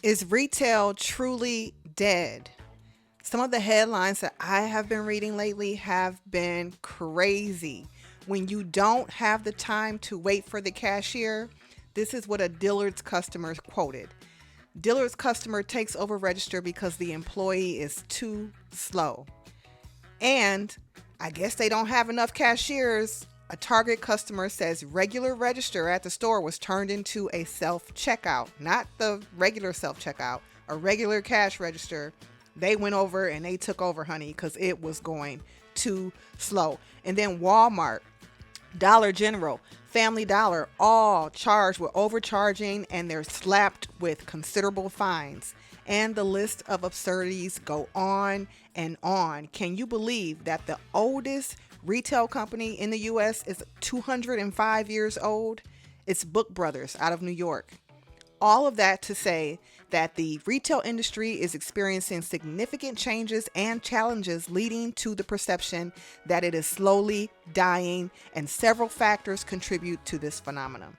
Is retail truly dead? Some of the headlines that I have been reading lately have been crazy. When you don't have the time to wait for the cashier, this is what a Dillard's customer quoted. Dillard's customer takes over register because the employee is too slow. And I guess they don't have enough cashiers. A Target customer says regular register at the store was turned into a self checkout, not the regular self checkout, a regular cash register. They went over and they took over, honey, because it was going too slow. And then Walmart, Dollar General, Family Dollar, all charged with overcharging and they're slapped with considerable fines. And the list of absurdities go on and on. Can you believe that the oldest retail company in the US is 205 years old? It's Book Brothers out of New York. All of that to say that the retail industry is experiencing significant changes and challenges, leading to the perception that it is slowly dying, and several factors contribute to this phenomenon.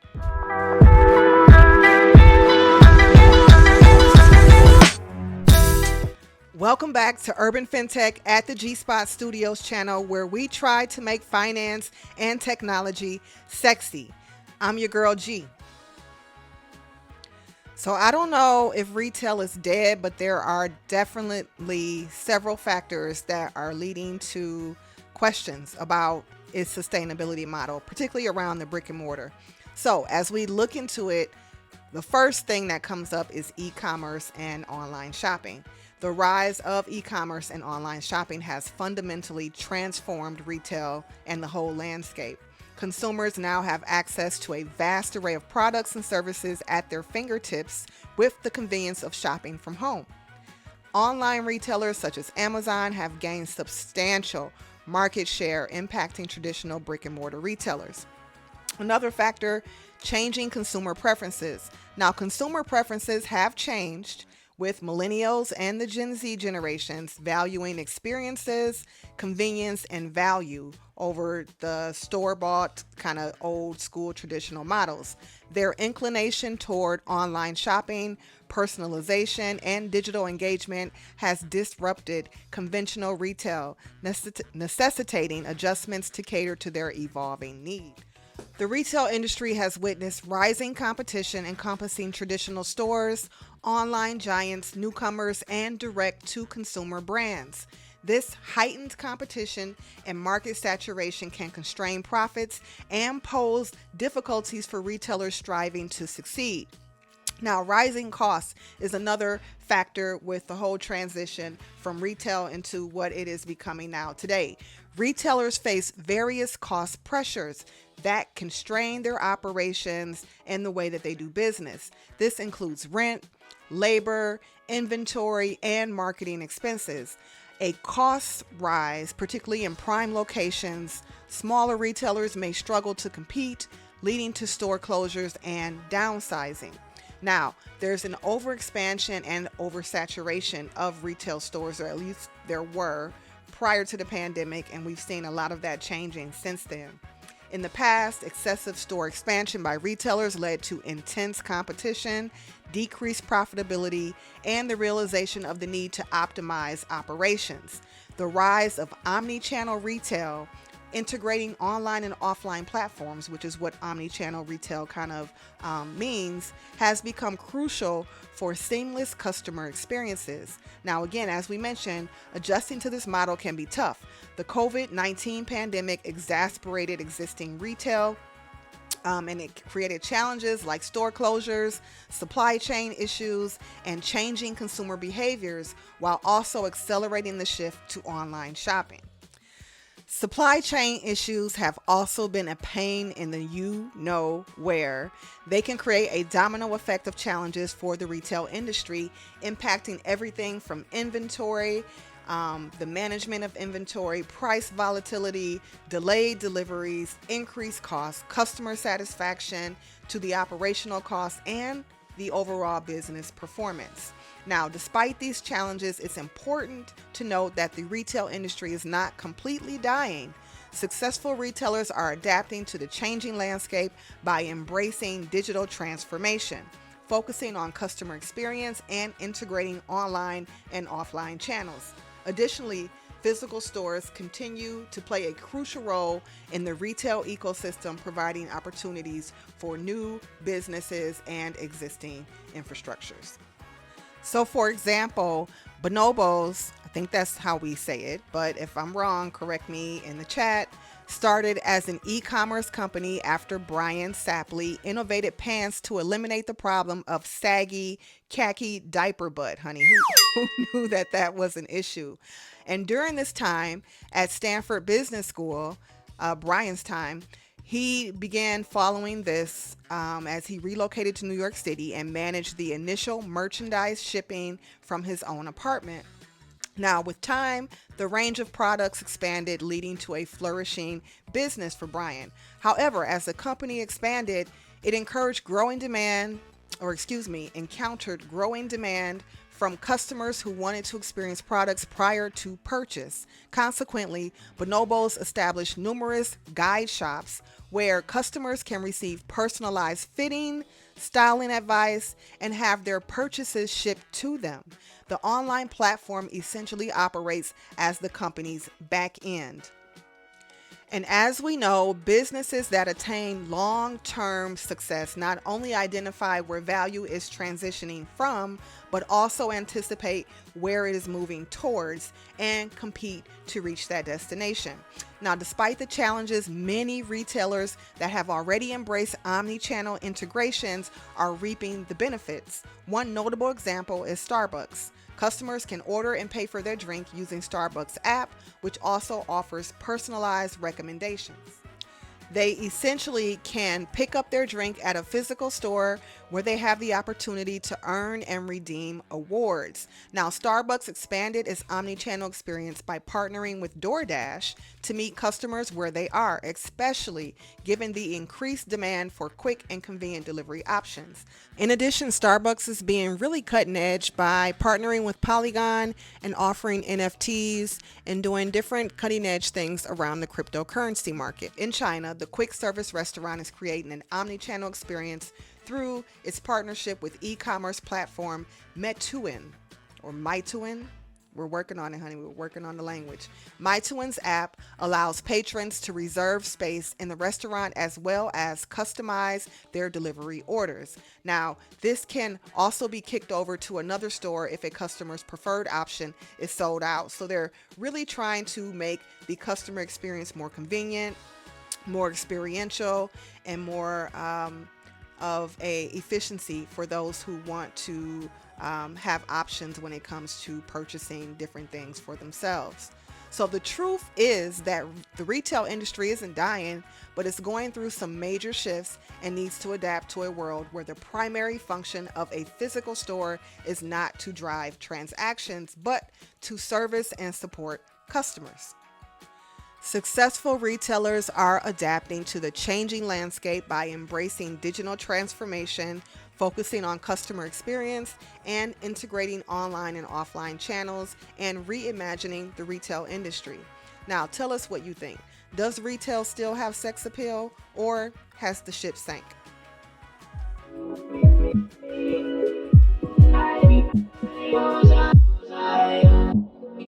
Welcome back to Urban FinTech at the G Spot Studios channel, where we try to make finance and technology sexy. I'm your girl G. So I don't know if retail is dead, but there are definitely several factors that are leading to questions about its sustainability model, particularly around the brick and mortar. So as we look into it, the first thing that comes up is e-commerce and online shopping. The rise of e-commerce and online shopping has fundamentally transformed retail and the whole landscape. Consumers now have access to a vast array of products and services at their fingertips with the convenience of shopping from home. Online retailers such as Amazon have gained substantial market share, impacting traditional brick and mortar retailers. Another factor, changing consumer preferences. Now, consumer preferences have changed, with millennials and the Gen Z generations valuing experiences, convenience, and value over the store-bought kind of old school traditional models. Their inclination toward online shopping, personalization, and digital engagement has disrupted conventional retail, necessitating adjustments to cater to their evolving needs. The retail industry has witnessed rising competition encompassing traditional stores, online giants, newcomers, and direct-to-consumer brands. This heightened competition and market saturation can constrain profits and pose difficulties for retailers striving to succeed. Now, rising costs is another factor with the whole transition from retail into what it is becoming now today. Retailers face various cost pressures that constrain their operations and the way that they do business. This includes rent, labor, inventory, and marketing expenses. A cost rise, particularly in prime locations, smaller retailers may struggle to compete, leading to store closures and downsizing. Now, there's an overexpansion and oversaturation of retail stores, or at least there were prior to the pandemic, and we've seen a lot of that changing since then. In the past, excessive store expansion by retailers led to intense competition, decreased profitability, and the realization of the need to optimize operations. The rise of omni-channel retail, integrating online and offline platforms, which is what omni-channel retail kind of means, has become crucial for seamless customer experiences. Now, again, as we mentioned, adjusting to this model can be tough. The COVID-19 pandemic exacerbated existing retail, and it created challenges like store closures, supply chain issues, and changing consumer behaviors, while also accelerating the shift to online shopping. Supply chain issues have also been a pain in the you know where. They can create a domino effect of challenges for the retail industry, impacting everything from inventory, the management of inventory, price volatility, delayed deliveries, increased costs, customer satisfaction, to the operational costs and the overall business performance. Now, despite these challenges, it's important to note that the retail industry is not completely dying. Successful retailers are adapting to the changing landscape by embracing digital transformation. focusing on customer experience and integrating online and offline channels. Additionally, physical stores continue to play a crucial role in the retail ecosystem, providing opportunities for new businesses and existing infrastructures. So, for example, Bonobos, I think that's how we say it, but if I'm wrong, correct me in the chat, started as an e-commerce company after Brian Sapley innovated pants to eliminate the problem of saggy, khaki diaper butt, honey. Who knew that that was an issue? And during this time at Stanford Business School, Brian's time, he began following this as he relocated to New York City and managed the initial merchandise shipping from his own apartment. Now, with time, the range of products expanded, leading to a flourishing business for Brian. However, as the company expanded, it encountered growing demand from customers who wanted to experience products prior to purchase. Consequently, Bonobos established numerous guide shops where customers can receive personalized fitting, styling advice, and have their purchases shipped to them. The online platform essentially operates as the company's back end. And as we know, businesses that attain long-term success not only identify where value is transitioning from, but also anticipate where it is moving towards and compete to reach that destination. Now, despite the challenges, many retailers that have already embraced omni-channel integrations are reaping the benefits. One notable example is Starbucks. Customers can order and pay for their drink using Starbucks app, which also offers personalized recommendations. They essentially can pick up their drink at a physical store where they have the opportunity to earn and redeem awards. Now, Starbucks expanded its omni-channel experience by partnering with DoorDash to meet customers where they are, especially given the increased demand for quick and convenient delivery options. In addition, Starbucks is being really cutting edge by partnering with Polygon and offering NFTs and doing different cutting edge things around the cryptocurrency market. In China, the quick service restaurant is creating an omni-channel experience through its partnership with e-commerce platform Meituan. We're working on it, honey. We're working on the language. Meituan's app allows patrons to reserve space in the restaurant as well as customize their delivery orders. Now, this can also be kicked over to another store if a customer's preferred option is sold out. So they're really trying to make the customer experience more convenient, more experiential, and more of a efficiency for those who want to have options when it comes to purchasing different things for themselves. So the truth is that the retail industry isn't dying, but it's going through some major shifts and needs to adapt to a world where the primary function of a physical store is not to drive transactions, but to service and support customers. Successful retailers are adapting to the changing landscape by embracing digital transformation, focusing on customer experience, and integrating online and offline channels, and reimagining the retail industry. Now, tell us what you think. Does retail still have sex appeal, or has the ship sank?